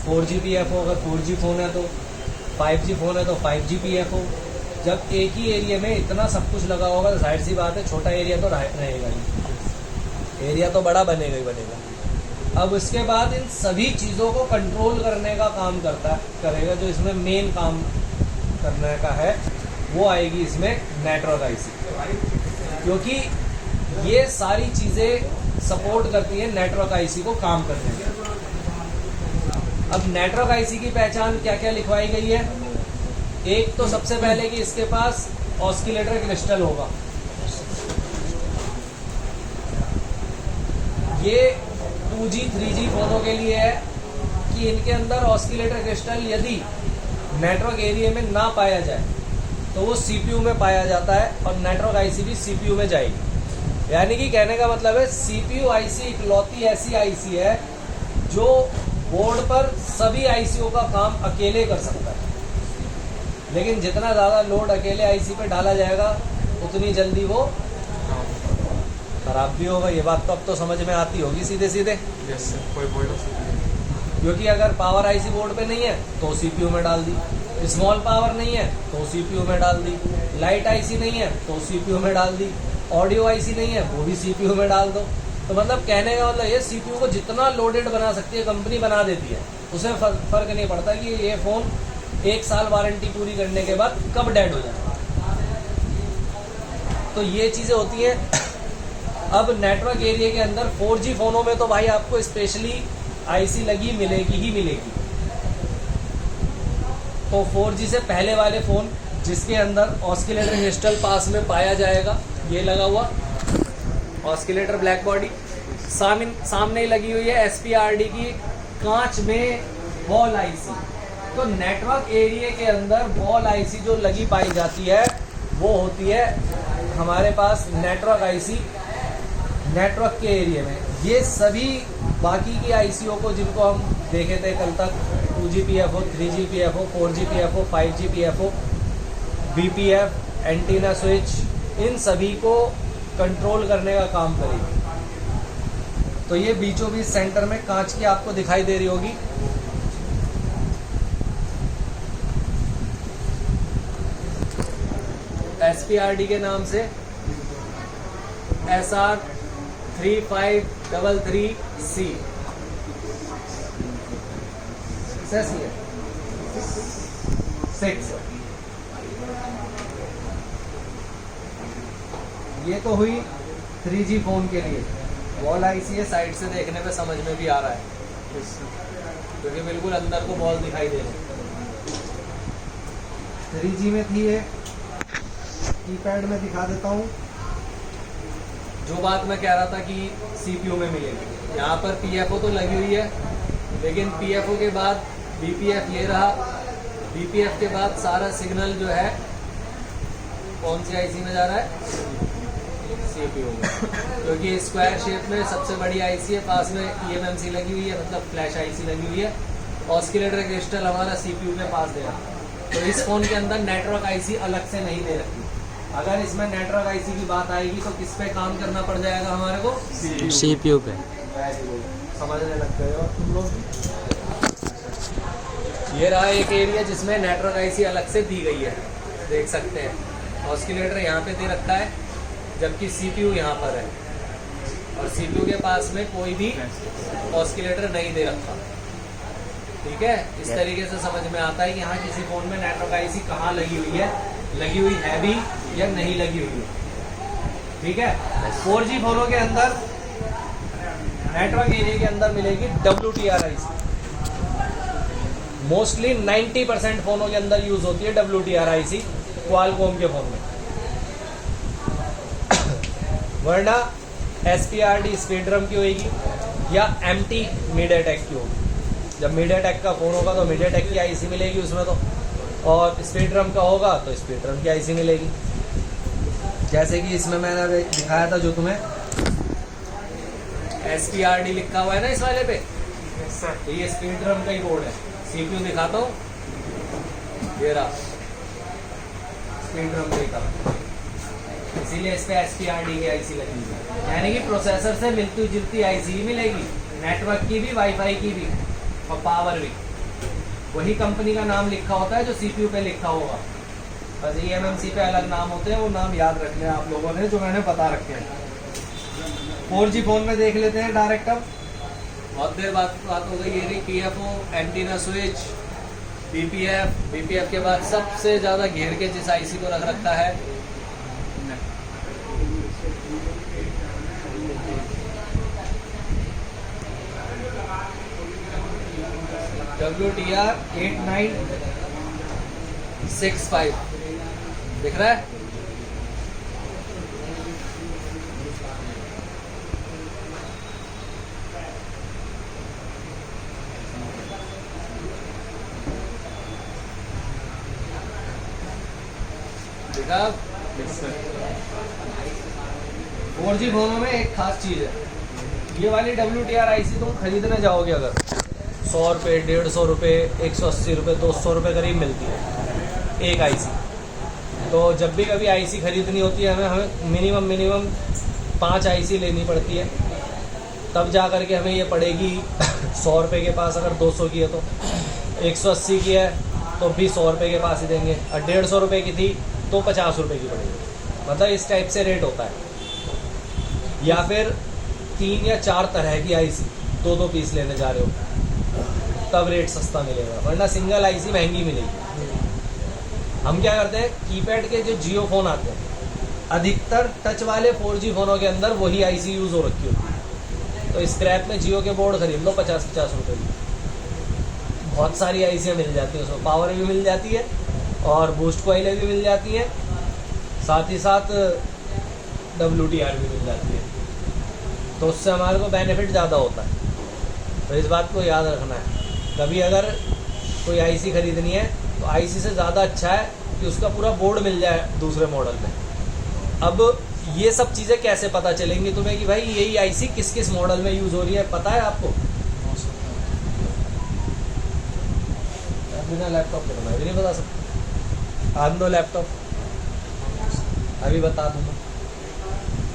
4GPFO, अगर 4G phone है तो 5G फ़ोन है तो 5GPFO। जब एक ही एरिया में इतना सब कुछ लगा होगा तो जाहिर सी बात है छोटा एरिया तो रहेगा ही, एरिया तो बड़ा बनेगा ही बनेगा। अब इसके बाद इन सभी चीज़ों को कंट्रोल करने का काम करेगा, जो इसमें मेन काम करने का है वो आएगी इसमें नेटवर्क आईसी, क्योंकि ये सारी चीज़ें सपोर्ट करती है नेटवर्क आईसी को काम करने में। अब नेटवर्क आईसी की पहचान क्या क्या लिखवाई गई है? एक तो सबसे पहले कि इसके पास ऑस्किलेटर क्रिस्टल होगा। ये 2G 3G फोनों के लिए है कि इनके अंदर ऑस्किलेटर क्रिस्टल यदि नेटवर्क एरिया में ना पाया जाए तो वो सीपीयू में पाया जाता है और नेटवर्क आईसी भी सीपीयू में जाएगी। यानी कि कहने का मतलब है सीपीयू आईसी इकलौती ऐसी आईसी है जो बोर्ड पर सभी आईसीओ का काम अकेले कर सकता है, लेकिन जितना ज़्यादा लोड अकेले आईसी पे डाला जाएगा उतनी जल्दी वो खराब भी होगा। ये बात तो अब तो समझ में आती होगी सीधे सीधे। यस सर, कोई बोल क्योंकि अगर पावर आईसी बोर्ड पे नहीं है तो सीपीयू में डाल दी, स्मॉल पावर नहीं है तो सीपीयू में डाल दी, लाइट आईसी नहीं है तो सीपीयू में डाल दी, ऑडियो आईसी नहीं है वो भी सीपीयू में डाल दो। तो मतलब कहने का मतलब ये सीपीयू को जितना लोडेड बना सकती है कंपनी बना देती है, उसे फर्क नहीं पड़ता कि ये फ़ोन 1 साल वारंटी पूरी करने के बाद कब डेड हो जाए। तो ये चीज़ें होती हैं। अब नेटवर्क एरिया के अंदर 4G फ़ोनों में तो भाई आपको स्पेशली आईसी लगी मिलेगी ही मिलेगी। तो 4G से पहले वाले फ़ोन जिसके अंदर ऑस्किलेटर क्रिस्टल पास में पाया जाएगा, ये लगा हुआ ऑस्किलेटर ब्लैक बॉडी सामने ही लगी हुई है SPRD की कांच में वॉल आईसी। तो नेटवर्क एरिया के अंदर वॉल आईसी जो लगी पाई जाती है वो होती है हमारे पास नेटवर्क आईसी नेटवर्क के एरिया में। ये सभी बाकी की आईसीओ को जिनको हम देखे थे कल तक 2GPFO, 3GPFO, 4GPFO, 5GPFO, BPF, antenna switch, इन सभी को कंट्रोल करने का काम करेगी। तो ये बीचों बीच सेंटर में कांच की आपको दिखाई दे रही होगी। SPRD के नाम से SR 3533C है 6। ये तो हुई 3G फोन के लिए। वॉल आईसी है, साइड से देखने पे समझ में भी आ रहा है क्योंकि बिल्कुल अंदर को बॉल दिखाई दे रही है। 3G में थी ये, कीपैड में दिखा देता हूँ। जो बात मैं कह रहा था कि सीपीयू में मिलेगी, यहाँ पर PFO तो लगी हुई है, लेकिन PFO के बाद BPF ये रहा। BPF के बाद सारा सिग्नल जो है कौन सी आईसी में जा रहा है? सीपीयू में, क्योंकि स्क्वायर शेप में सबसे बड़ी आईसी है, पास में eMMC लगी हुई है, मतलब फ्लैश आईसी लगी हुई है। ऑस्किलेटर क्रिस्टल हमारा सीपीयू के पास दे रहा है। तो इस फोन के अंदर नेटवर्क आईसी अलग से नहीं दे रखी। अगर इसमें नेटवर्क आईसी की बात आएगी तो किस पे काम करना पड़ जाएगा हमारे को? सीपीयू पे। समझने लग गए हो तुम लोग। ये रहा एक एरिया जिसमें नेटवर्क आईसी अलग से दी गई है, देख सकते हैं। ऑस्किलेटर यहाँ पे दे रखा है जबकि सीपीयू यहाँ पर है, और सीपीयू के पास में कोई भी ऑस्किलेटर नहीं दे रखा। ठीक है, इस तरीके से समझ में आता है कि हाँ किसी फोन में नेटवर्क आईसी कहाँ लगी हुई है, लगी हुई है भी या नहीं लगी हुई है। ठीक है, 4G फोनों के अंदर नेटवर्क एरिया के अंदर मिलेगी WTR आईसी। मोस्टली 90% फोनों के अंदर यूज होती है WTR आईसी क्वालकॉम के फोन में, वरना SPRD स्पेक्ट्रम की होगी या MT मीडियाटेक की होगी। जब मीडियाटेक का फोन होगा तो मीडियाटेक की आईसी मिलेगी उसमें तो, और स्पेक्ट्रम का होगा तो स्पेक्ट्रम की आईसी मिलेगी। जैसे कि इसमें मैंने दिखाया था जो तुम्हें SPRD लिखा हुआ है ना इस वाले पे, तो ये स्पेक्ट्रम का ही कोड है। सीपीयू दिखाता हूँ, ये रहा स्पेक्ट्रम का, इसीलिए इस पे SPRD की आईसी लगी है। यानी कि प्रोसेसर से मिलती जुलती आईसी मिलेगी, नेटवर्क की भी, वाईफाई की भी और पावर भी। वही कंपनी का नाम लिखा होता है जो सीपीयू पे लिखा होगा। बस eMMC पे अलग नाम होते हैं, वो नाम याद रख लें आप लोगों ने, जो मैंने बता रखे हैं। 4G फोन में देख लेते हैं डायरेक्ट। अब बहुत देर बात हो गई। ये रही PFO, एंटीना स्विच, बीपीएफ के बाद सबसे ज़्यादा घेर के जिस आईसी को रख रखा है WTR 8965 दिख रहा है। देखा 4G फोनों में एक खास चीज है, ये वाली WTR आईसी तुम खरीदने जाओगे अगर 100 रुपये, 150 रुपये, 180 रुपये, 200 रुपये करीब मिलती है एक आईसी। तो जब भी कभी आईसी खरीदनी होती है हमें मिनिमम 5 आईसी लेनी पड़ती है, तब जा कर के हमें ये पड़ेगी 100 रुपये के पास। अगर 200 की है तो 180 की है तो भी 100 रुपये के पास ही देंगे, और 150 रुपये की थी तो 50 रुपये की पड़ेगी। मतलब इस टाइप से रेट होता है। या फिर 3 या 4 तरह की आईसी 2-2 पीस लेने जा रहे हो तब रेट सस्ता मिलेगा, वरना सिंगल आईसी महंगी मिलेगी। हम क्या करते हैं, कीपैड के जो जियो फ़ोन आते हैं अधिकतर टच वाले 4G फ़ोनों के अंदर वही आईसी यूज़ हो रखी होती है। तो स्क्रैप में जियो के बोर्ड खरीद लो 50-50 रुपये की, बहुत सारी आईसियाँ मिल जाती हैं। उसमें पावर भी मिल जाती है और बूस्ट कॉइलें भी मिल जाती हैं, साथ ही साथ WTR भी मिल जाती है। तो उससे हमारे को बेनिफिट ज़्यादा होता है। तो इस बात को याद रखना है। कभी अगर कोई आईसी खरीदनी है तो आईसी से ज़्यादा अच्छा है कि उसका पूरा बोर्ड मिल जाए दूसरे मॉडल में। अब ये सब चीज़ें कैसे पता चलेंगी तुम्हें कि भाई यही आईसी किस किस मॉडल में यूज़ हो रही है, पता है आपको? बिना लैपटॉप के मैं भी नहीं बता सकता। आन दो लैपटॉप, अभी बता दूँगा।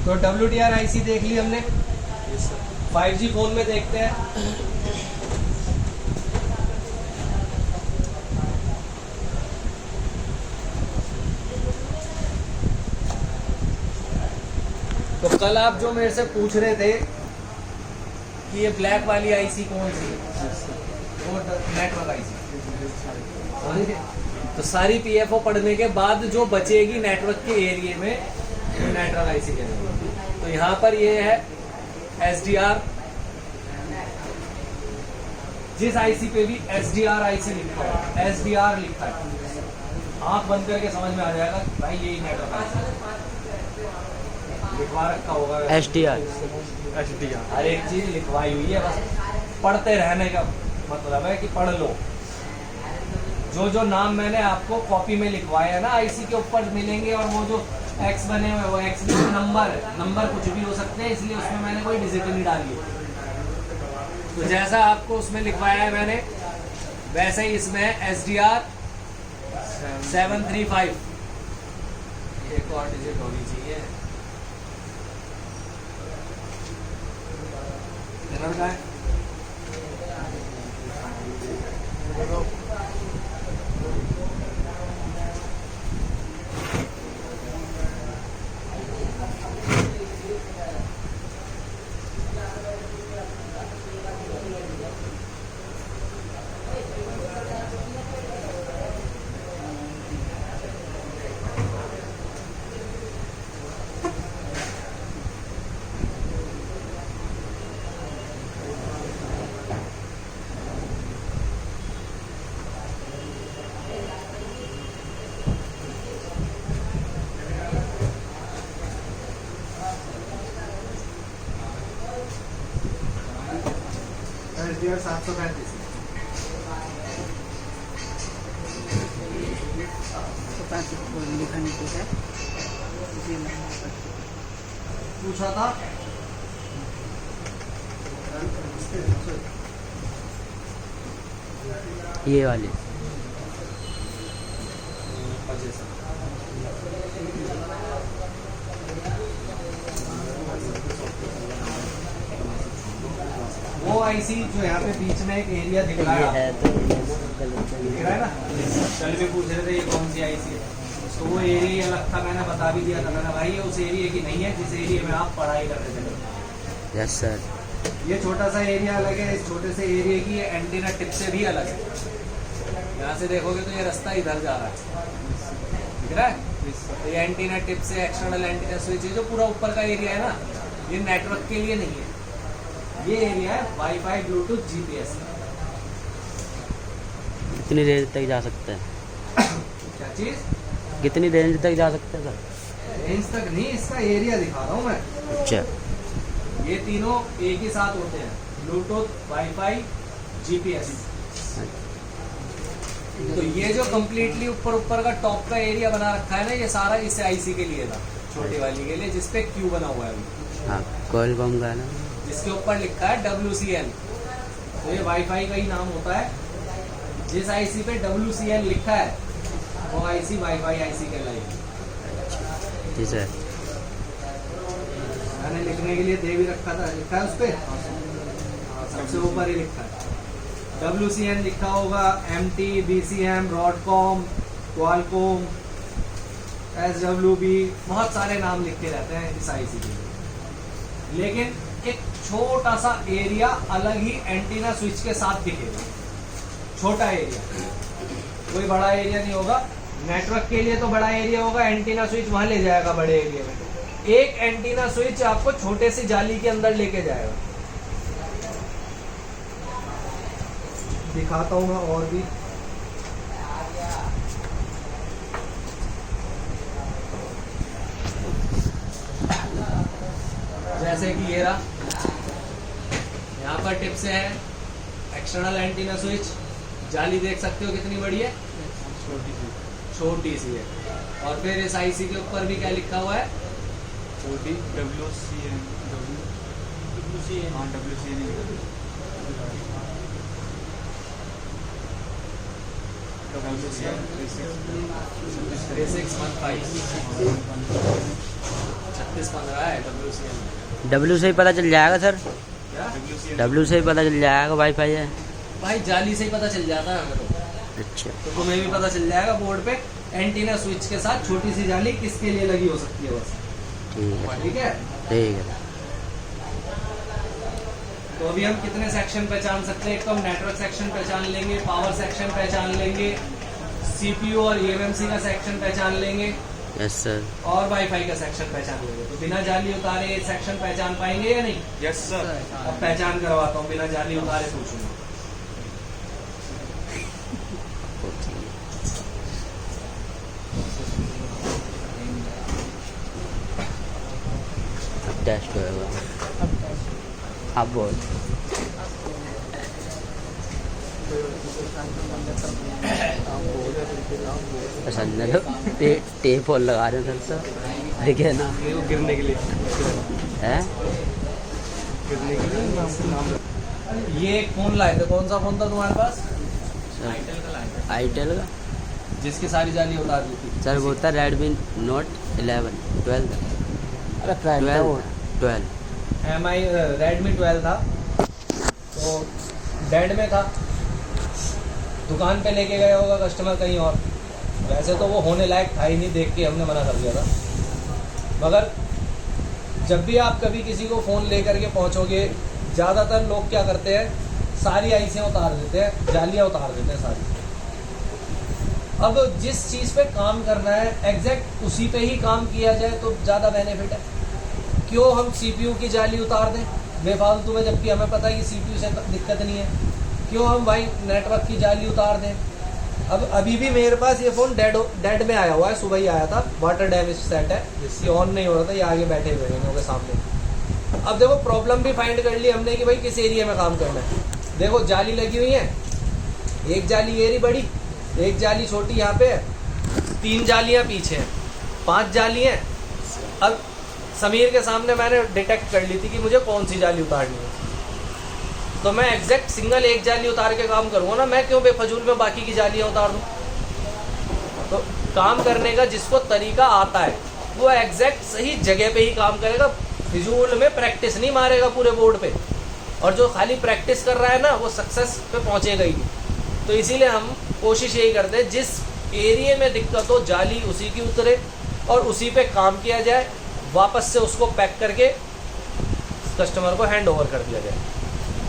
तो WTR आईसी देख ली हमने। 5G फोन में देखते हैं। तो कल आप जो मेरे से पूछ रहे थे कि ये ब्लैक वाली आईसी कौन सी है, वो नेटवर्क आईसी। तो सारी PFO पढ़ने के बाद जो बचेगी नेटवर्क के एरिया में नेटवर्क आईसी के। तो यहाँ पर ये है SDR, जिस आईसी पे भी SDR आईसी लिखा है, SDR लिखा है, आंख बंद करके समझ में आ जाएगा भाई यही नेटवर्क आईसी लिखवा रखा होगा। SDR हर एक चीज लिखवाई हुई है, बस पढ़ते रहने का मतलब है कि पढ़ लो। जो जो नाम मैंने आपको कॉपी में लिखवाया है ना आईसी के ऊपर मिलेंगे, और वो जो एक्स बने हुए वो एक्स भी नंबर है, नंबर कुछ भी हो सकते हैं, इसलिए उसमें मैंने कोई डिजिट नहीं डाली है। तो जैसा आपको उसमें लिखवाया है मैंने, वैसे ही इसमें SDR 735 एक और डिजिट होनी चाहिए। का है SDR 735 पूछा था। ये वाली वो वो आईसी जो यहाँ पे बीच में एक एरिया दिख रहा है, दिख रहा है ना, कल भी पूछ रहे थे ये कौन सी आईसी है, तो वो एरिया अलग था, मैंने बता भी दिया था, मैंने भाई ये उस एरिया की नहीं है जिस एरिया में आप पढ़ाई कर रहे थे। Yes sir. ये छोटा सा एरिया अलग है, इस छोटे से एरिया की ये एंटीना टिप से भी अलग है। यहाँ से देखोगे तो ये रास्ता इधर जा रहा है, दिख रहा है, तो ये एंटीना टिप से एक्सटर्नल एंटीना स्विच जो पूरा ऊपर का एरिया है ना, ये नेटवर्क के लिए नहीं है, ये एरिया है वाईफाई ब्लूटूथ जीपीएस। कितनी रेंज तक जा सकते हैं? क्या चीज? कितनी रेंज तक जा सकते हैं सर? रेंज तक नहीं, इसका एरिया दिखा रहा हूँ मैं। अच्छा, ये तीनों एक ही साथ होते हैं, ब्लूटूथ, वाईफाई, जीपीएस। तो ये जो कम्प्लीटली ऊपर का टॉप का एरिया बना रखा है ना, ये सारा इस आईसी के लिए था, छोटी वाली के लिए, जिसपे क्यू बना हुआ है अभी। हाँ, क्वालकॉम का है ना, जिसके ऊपर लिखा है WCN। तो ये वाईफाई का ही नाम होता है, जिस आईसी पे WCN लिखा है वो आईसी वाईफाई आईसी कहलाएगी। जी सर। मैंने लिखने के लिए दे भी रखा था, लिखा है उस पे, सबसे ऊपर ही लिखा है WCN लिखा होगा, MT, BCM, Broadcom, Qualcomm, SWB, बहुत सारे नाम लिखे रहते हैं इस आईसी के। लेकिन एक छोटा सा एरिया अलग ही एंटीना स्विच के साथ दिखेगा, छोटा एरिया, कोई बड़ा एरिया नहीं होगा। नेटवर्क के लिए तो बड़ा एरिया होगा, एंटीना स्विच वहां ले जाएगा बड़े एरिया में। एक एंटीना स्विच आपको छोटे सी जाली के अंदर लेके जाएगा। दिखाता हूँ मैं और भी। जैसे कि ये रहा, यहाँ पर टिप से है एक्सटर्नल एंटीना स्विच, जाली देख सकते हो कितनी बड़ी है, छोटी सी है। और फिर इस आईसी के ऊपर भी क्या लिखा हुआ है, WCN 3615 है WCN। डब्ल्यू से ही पता चल जाएगा सर? क्या? डब्ल्यू से ही पता चल जाएगा वाईफाई है? भाई जाली से ही पता चल जाता है हमें तो। अच्छा, तो तुम्हें भी पता चल जाएगा बोर्ड पे एंटीना स्विच के साथ छोटी सी जाली किसके लिए लगी हो सकती है, बस। ठीक है, ठीक है। ठीक है। तो अभी हम कितने सेक्शन पहचान सकते हैं? एक तो हम नेटवर्क सेक्शन पहचान लेंगे, पावर सेक्शन पहचान लेंगे, सीपीयू और ईएमएमसी का सेक्शन पहचान लेंगे, यस सर। और वाईफाई का सेक्शन पहचान लेंगे। तो बिना जाली उतारे ये सेक्शन पहचान पाएंगे या नहीं? Yes sir. अब पहचान करवाता हूँ, बिना जाली उतारे पूछूंगा। टेस्ट होगा, आप बोल। संजय टेप और लगा रहे हैं सर सर, ठीक है ना, गिरने के लिए है। ये एक फोन लाए थे, कौन सा फोन था तुम्हारे पास? आईटेल का, जिसकी सारी जाली उतार दी थी सर वो था रेडमी नोट 11 12। अरे 12 MI रेडमी 12 था, तो डेड में था, दुकान पे लेके गया होगा कस्टमर कहीं और। वैसे तो वो होने लायक था ही नहीं, देख के हमने मना कर दिया था। मगर जब भी आप कभी किसी को फ़ोन लेकर के पहुंचोगे, ज़्यादातर लोग क्या करते हैं, सारी आईसियाँ उतार देते हैं, जालियाँ उतार देते हैं सारी। अब जिस चीज़ पे काम करना है एग्जैक्ट उसी पे ही काम किया जाए तो ज़्यादा बेनिफिट है। क्यों हम CPU की जाली उतार दें बेफालतू में, जबकि हमें पता है कि CPU से दिक्कत नहीं है। क्यों हम भाई नेटवर्क की जाली उतार दें। अब अभी भी मेरे पास ये फ़ोन डेड में आया हुआ है, सुबह ही आया था, वाटर डैमेज सेट है, जिससे ऑन नहीं हो रहा था, ये आगे बैठे हुए हैं इन लोगों के सामने। अब देखो प्रॉब्लम भी फाइंड कर ली हमने कि भाई किस एरिया में काम करना है। देखो जाली लगी हुई है, एक जाली ये रही बड़ी, एक जाली छोटी यहाँ पे है, 3 जालियाँ पीछे हैं, 5 जाली हैं। अब समीर के सामने मैंने डिटेक्ट कर ली थी कि मुझे कौन सी जाली उतारनी है, तो मैं एग्जैक्ट सिंगल एक जाली उतार के काम करूँगा ना, मैं क्यों बेफजूल में बाकी की जालियाँ उतार दूँ। तो काम करने का जिसको तरीका आता है वो एग्जैक्ट सही जगह पे ही काम करेगा, फिजूल में प्रैक्टिस नहीं मारेगा पूरे बोर्ड पे। और जो खाली प्रैक्टिस कर रहा है ना वो सक्सेस पे पहुंचेगा ही नहीं। तो इसीलिए हम कोशिश यही करते हैं जिस एरिया में दिक्कत हो जाली उसी की उतरे और उसी पे काम किया जाए, वापस से उसको पैक करके कस्टमर को हैंड ओवर कर दिया जाए।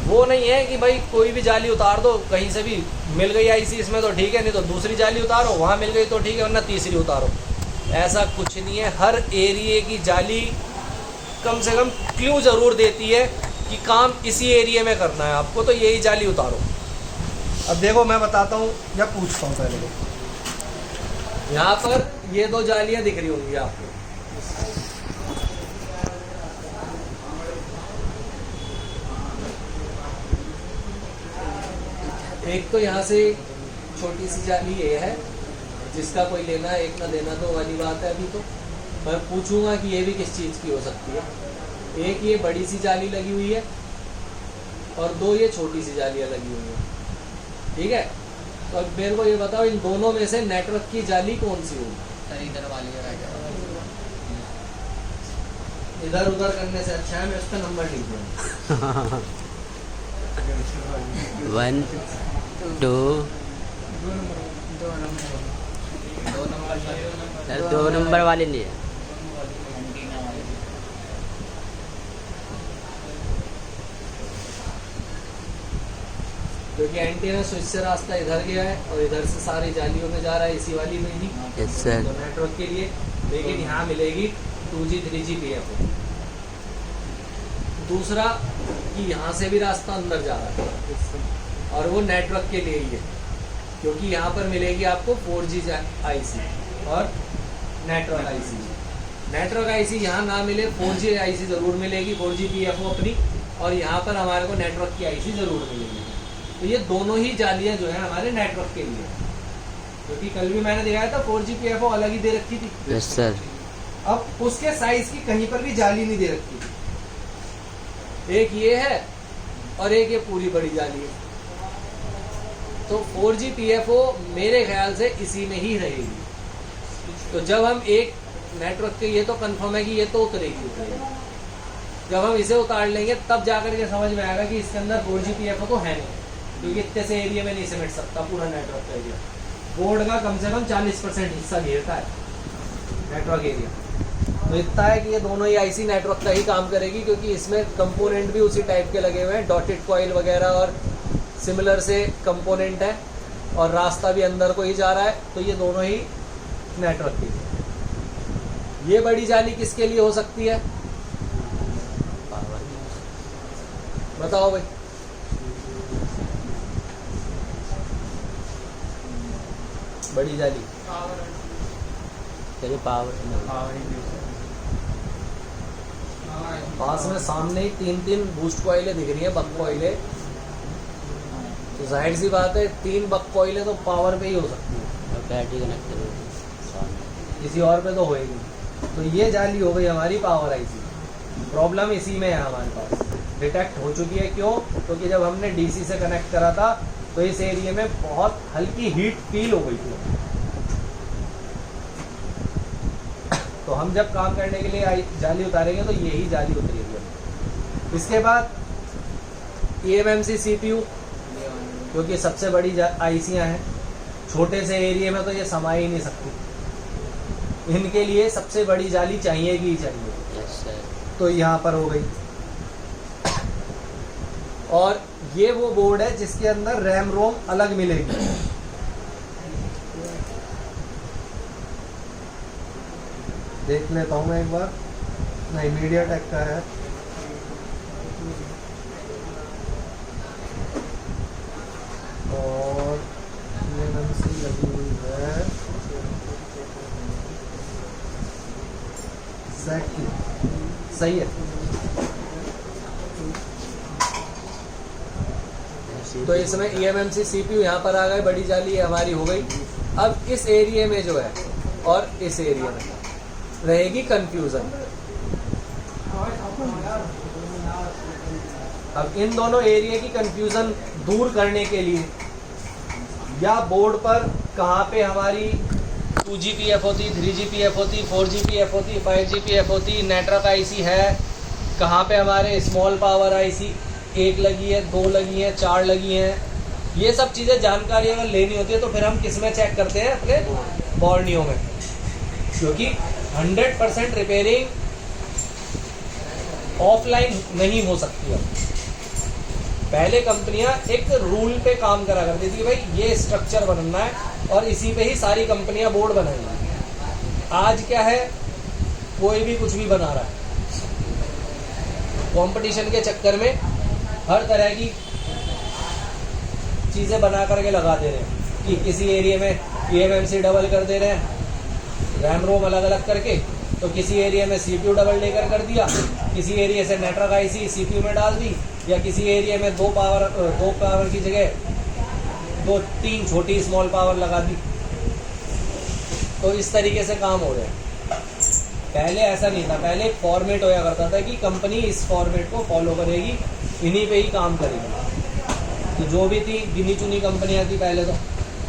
वो नहीं है कि भाई कोई भी जाली उतार दो, कहीं से भी मिल गई आईसी इसमें तो ठीक है, नहीं तो दूसरी जाली उतारो, वहाँ मिल गई तो ठीक है, वरना तीसरी उतारो। ऐसा कुछ नहीं है। हर एरिए की जाली कम से कम क्लू ज़रूर देती है कि काम इसी एरिए में करना है आपको, तो यही जाली उतारो। अब देखो मैं बताता हूँ या पूछता हूँ पहले। यहाँ पर ये दो जालियाँ दिख रही होंगी आपको, एक तो यहाँ से छोटी सी जाली ये है, जिसका कोई लेना एक ना देना तो वाली बात है। अभी तो मैं पूछूंगा कि ये भी किस चीज़ की हो सकती है। एक ये बड़ी सी जाली लगी हुई है और दो ये छोटी सी जालियाँ लगी हुई हैं, ठीक है। तो अब मेरे को ये बताओ इन दोनों में से नेटवर्क की जाली कौन सी होगी? सर इधर वाली इधर उधर करने से अच्छा है मैं उसका नंबर लिख दूँ। 1 2 सर 2 नंबर वाले लिए। क्योंकि एंटीना स्विच से रास्ता इधर गया है और इधर से सारी जालियों में जा रहा है, इसी वाली में ही। Yes sir. तो नेटवर्क के लिए, लेकिन यहाँ मिलेगी 2G 3G PFO। दूसरा कि यहाँ से भी रास्ता अंदर जा रहा है और वो नेटवर्क के लिए ही है, क्योंकि यहाँ पर मिलेगी आपको 4G IC और नेटवर्क IC। नेटवर्क IC यहाँ ना मिले, 4G IC ज़रूर मिलेगी, 4G PFO अपनी, और यहाँ पर हमारे को नेटवर्क की IC ज़रूर मिलेगी। तो ये दोनों ही जालियाँ जो है हमारे नेटवर्क के लिए, क्योंकि कल भी मैंने दिखाया था 4G PFO अलग ही दे रखी थी। Yes sir. अब उसके साइज की कहीं पर भी जाली नहीं दे रखी थी। एक ये है और एक ये पूरी बड़ी जाली है। तो 4G PFO मेरे ख्याल से इसी में ही रहेगी। तो जब हम एक नेटवर्क के, ये तो कंफर्म है कि ये तो उतरेगी। जब हम इसे उतार लेंगे तब जाकर के समझ में आएगा कि इसके अंदर 4G PFO तो है नहीं, क्योंकि इतने से एरिया में नहीं समेट सकता पूरा नेटवर्क का एरिया। बोर्ड का कम से कम 40% हिस्सा घेरता है नेटवर्क एरिया। तो इतना है कि ये दोनों ही IC नेटवर्क का ही काम करेगी, क्योंकि इसमें कंपोनेंट भी उसी टाइप के लगे हुए हैं, डॉटेड कॉइल वगैरह और सिमिलर से कंपोनेंट है, और रास्ता भी अंदर को ही जा रहा है। तो ये दोनों ही नेटवर्क के लिए। ये बड़ी जाली किसके लिए हो सकती है बताओ भाई? बड़ी जाली चलिए पावर पास में सामने ही 3 बूस्ट कॉइलें दिख रही हैं, बक कॉइलें। तो जाहिर सी बात है 3 बक कॉइलें तो पावर पे ही हो सकती है, बैटरी कनेक्ट करो, किसी और पे तो होएगी। तो ये जाली हो गई हमारी पावर IC। प्रॉब्लम इसी में है, हमारे पास डिटेक्ट हो चुकी है। क्यों? क्योंकि जब हमने DC से कनेक्ट करा था तो इस एरिया में बहुत हल्की हीट फील हो गई थी। तो हम जब काम करने के लिए जाली उतारेंगे तो यही जाली उतरेगी। इसके बाद eMMC CPU, क्योंकि सबसे बड़ी ICयाँ हैं, छोटे से एरिया में तो ये समा ही नहीं सकती। इनके लिए सबसे बड़ी जाली चाहिएगी ही चाहिए। Yes sir. तो यहाँ पर हो गई। और ये वो बोर्ड है जिसके अंदर रैम रोम अलग मिलेगी। देख लेता हूँ मैं एक बार। नहीं, मीडियाटेक का है। और eMMC लगी हुई है एग्जैक्टली, सही है। तो इसमें eMMC CPU यहाँ पर आ गए, बड़ी जाली हमारी हो गई। अब इस एरिया में जो है और इस एरिया में रहेगी कंफ्यूजन। अब इन दोनों एरिया की कंफ्यूजन दूर करने के लिए, या बोर्ड पर कहाँ पे हमारी 2G PFO थी, 3G PFO थी, 4G PFO थी, 5G PFO थी, नेटवर्क IC है, कहाँ पे हमारे स्मॉल पावर IC एक लगी है, 2 लगी हैं, 4 लगी हैं, ये सब चीज़ें जानकारी अगर लेनी होती है तो फिर हम किस में चेक करते हैं? अपने बॉर्नियो में, क्योंकि 100% रिपेयरिंग ऑफलाइन नहीं हो सकती है। पहले कंपनियां एक रूल पे काम करा करती थी कि भाई ये स्ट्रक्चर बनना है और इसी पे ही सारी कंपनियां बोर्ड बनाएंगी। आज क्या है, कोई भी कुछ भी बना रहा है। कंपटीशन के चक्कर में हर तरह की चीज़ें बना करके लगा दे रहे हैं कि किसी एरिया में eMMC डबल कर दे रहे हैं, रैम रोम अलग अलग करके, तो किसी एरिया में CPU डबल लेकर कर दिया, किसी एरिया से नेटवर्क IC CPU में डाल दी, या किसी एरिया में दो पावर की जगह 2-3 छोटी स्मॉल पावर लगा दी। तो इस तरीके से काम हो रहे हैं। पहले ऐसा नहीं था, पहले एक फॉर्मेट होया करता था कि कंपनी इस फॉर्मेट को फॉलो करेगी, इन्हीं पे ही काम करेगी। तो जो भी थी गिनी चुनी कंपनियां थी पहले, तो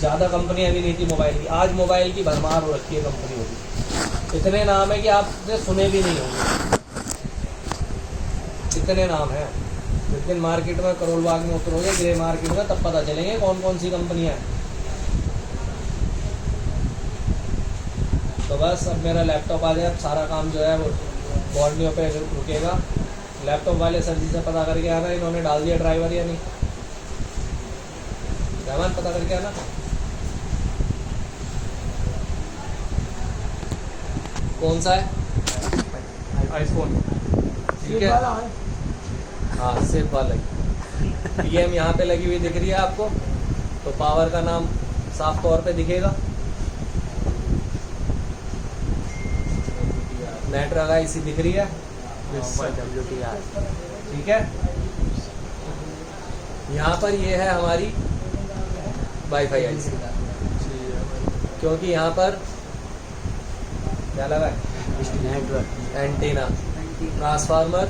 ज़्यादा कंपनियां भी नहीं थी मोबाइल की। आज मोबाइल की भरमार हो रखी है कंपनियों की, इतने नाम है कि आपने सुने भी नहीं होंगे, इतने नाम हैं। लेकिन मार्केट में करोल बाग में उतरोगे, ग्रे मार्केट में, तब पता चलेंगे कौन कौन सी कंपनियां हैं। तो बस अब मेरा लैपटॉप आ जाए, अब सारा काम जो है वो बॉर्नियो पे रुकेगा। लैपटॉप वाले सर जी से पता करके आना इन्होंने डाल दिया ड्राइवर या नहीं, रहमान पता करके आना। कौन सा है? आईफोन। ठीक है, हाँ सिर्फ वाला PM यहाँ पे लगी हुई दिख रही है आपको, तो पावर का नाम साफ तौर पे दिखेगा। नेटवर्क IC दिख रही है, ठीक है। यहाँ पर ये है हमारी वाईफाई IC, क्योंकि यहाँ पर क्या लगा है? नेटवर्क एंटीना, ट्रांसफार्मर,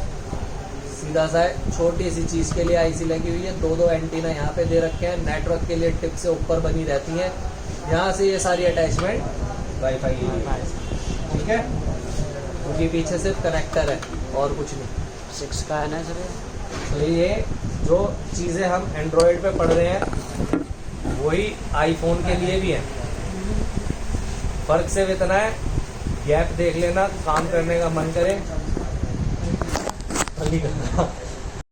सीधा सा है, छोटी सी चीज़ के लिए IC लगी हुई है। 2 एंटीना यहाँ पे दे रखे हैं, नेटवर्क के लिए टिप से ऊपर बनी रहती हैं, यहाँ से ये सारी अटैचमेंट वाईफाई की है, ठीक है। क्योंकि पीछे सिर्फ कनेक्टर है और कुछ नहीं। 6 का है ना सर? तो ये जो चीज़ें हम एंड्रॉयड पे पढ़ रहे हैं वही आईफोन के लिए भी है। फ़र्क सिर्फ इतना है, गैप देख लेना, काम करने का मन करे,